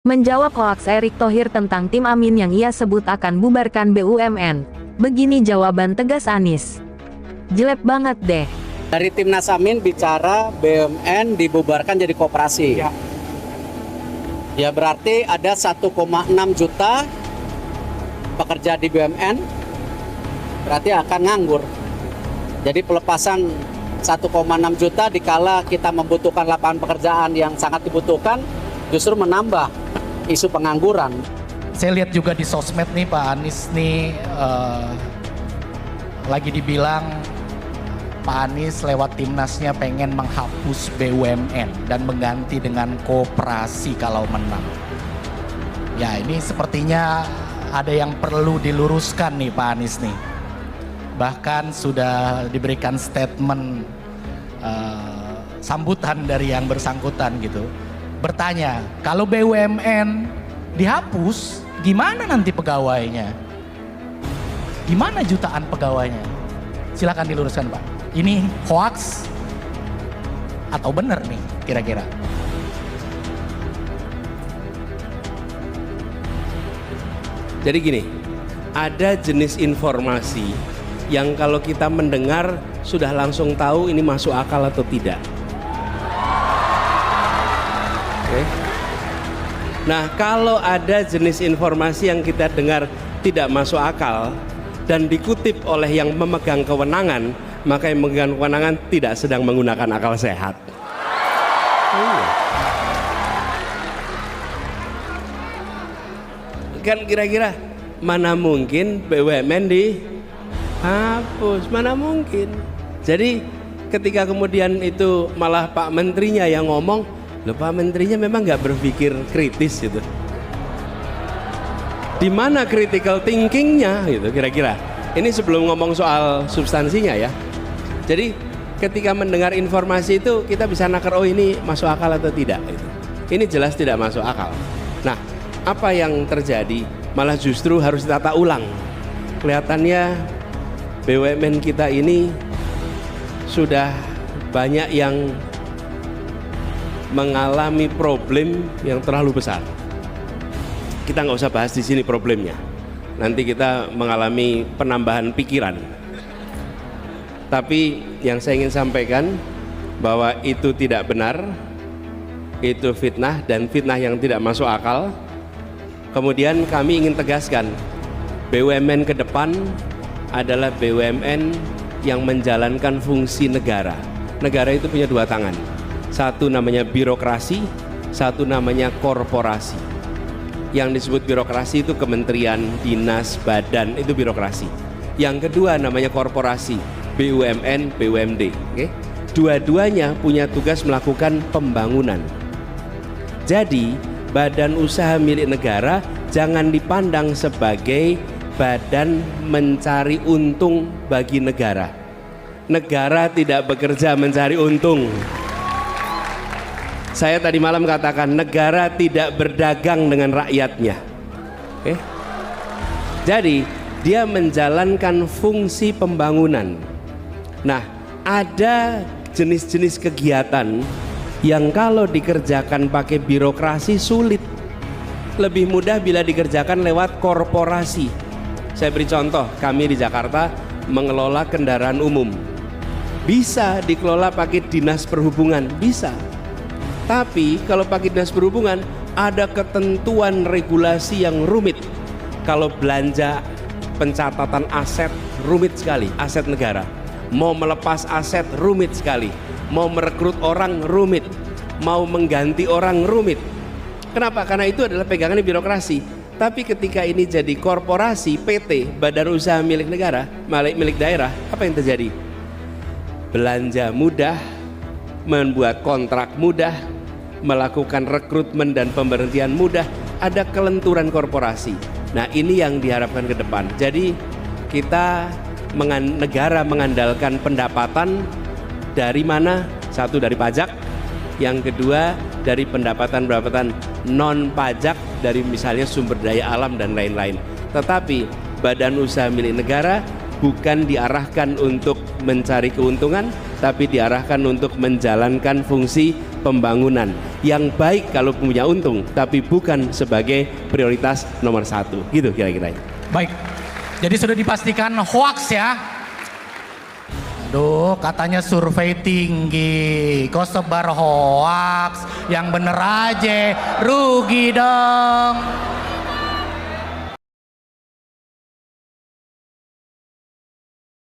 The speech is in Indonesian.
Menjawab hoaks Erick Thohir tentang tim Amin yang ia sebut akan bubarkan BUMN, begini jawaban tegas Anies. Jelek banget deh. Dari Timnas Amin bicara BUMN dibubarkan jadi koperasi. Ya berarti ada 1,6 juta pekerja di BUMN, berarti akan nganggur. Jadi pelepasan 1,6 juta dikala kita membutuhkan lapangan pekerjaan yang sangat dibutuhkan, justru menambah isu pengangguran. Saya lihat juga di sosmed nih Pak Anies nih lagi dibilang Pak Anies lewat timnasnya pengen menghapus BUMN dan mengganti dengan koperasi kalau menang. Ya ini sepertinya ada yang perlu diluruskan nih Pak Anies nih. Bahkan sudah diberikan statement sambutan dari yang bersangkutan gitu. Bertanya, kalau BUMN dihapus, gimana nanti pegawainya? Gimana jutaan pegawainya? Silakan diluruskan Pak. Ini hoax atau benar nih kira-kira? Jadi gini, ada jenis informasi yang kalau kita mendengar sudah langsung tahu ini masuk akal atau tidak. Oke. Nah, kalau ada jenis informasi yang kita dengar tidak masuk akal dan dikutip oleh yang memegang kewenangan, maka yang memegang kewenangan tidak sedang menggunakan akal sehat. Kan kira-kira mana mungkin BUMN dihapus, mana mungkin. Jadi ketika kemudian itu malah Pak Menterinya yang ngomong, loh Pak Menterinya memang nggak berpikir kritis gitu. Di mana critical thinkingnya gitu kira-kira. Ini sebelum ngomong soal substansinya ya. Jadi ketika mendengar informasi itu kita bisa nakar, oh ini masuk akal atau tidak gitu. Ini jelas tidak masuk akal. Nah, apa yang terjadi? Malah justru harus ditata ulang. Kelihatannya BUMN kita ini sudah banyak yang mengalami problem yang terlalu besar. Kita nggak usah bahas di sini problemnya. Nanti kita mengalami penambahan pikiran. Tapi yang saya ingin sampaikan bahwa itu tidak benar, itu fitnah dan fitnah yang tidak masuk akal. Kemudian kami ingin tegaskan, BUMN ke depan adalah BUMN yang menjalankan fungsi negara. Negara itu punya dua tangan. Satu namanya birokrasi, satu namanya korporasi. Yang disebut birokrasi itu kementerian, dinas, badan, itu birokrasi. Yang kedua namanya korporasi, BUMN, BUMD. Okay? Dua-duanya punya tugas melakukan pembangunan. Jadi badan usaha milik negara jangan dipandang sebagai badan mencari untung bagi negara. Negara tidak bekerja mencari untung. Saya tadi malam katakan negara tidak berdagang dengan rakyatnya. Oke? Jadi dia menjalankan fungsi pembangunan. Nah, ada jenis-jenis kegiatan yang kalau dikerjakan pakai birokrasi sulit. Lebih mudah bila dikerjakan lewat korporasi. Saya beri contoh, kami di Jakarta mengelola kendaraan umum. Bisa dikelola pakai dinas perhubungan, bisa. Tapi kalau pakai dinas perhubungan ada ketentuan regulasi yang rumit. Kalau belanja pencatatan aset rumit sekali, aset negara. Mau melepas aset rumit sekali. Mau merekrut orang rumit. Mau mengganti orang rumit. Kenapa? Karena itu adalah pegangannya birokrasi. Tapi ketika ini jadi korporasi, PT, badan usaha milik negara, milik daerah, apa yang terjadi? Belanja mudah, membuat kontrak mudah, melakukan rekrutmen dan pemberhentian mudah, ada kelenturan korporasi. Nah ini yang diharapkan ke depan. Jadi kita negara mengandalkan pendapatan dari mana? Satu dari pajak, yang kedua dari pendapatan non pajak dari misalnya sumber daya alam dan lain-lain. Tetapi badan usaha milik negara bukan diarahkan untuk mencari keuntungan, tapi diarahkan untuk menjalankan fungsi pembangunan yang baik kalau punya untung, tapi bukan sebagai prioritas nomor satu. Gitu kira-kira. Baik, jadi sudah dipastikan hoax ya. Aduh, katanya survei tinggi, kok sebar hoax, yang bener aja, rugi dong.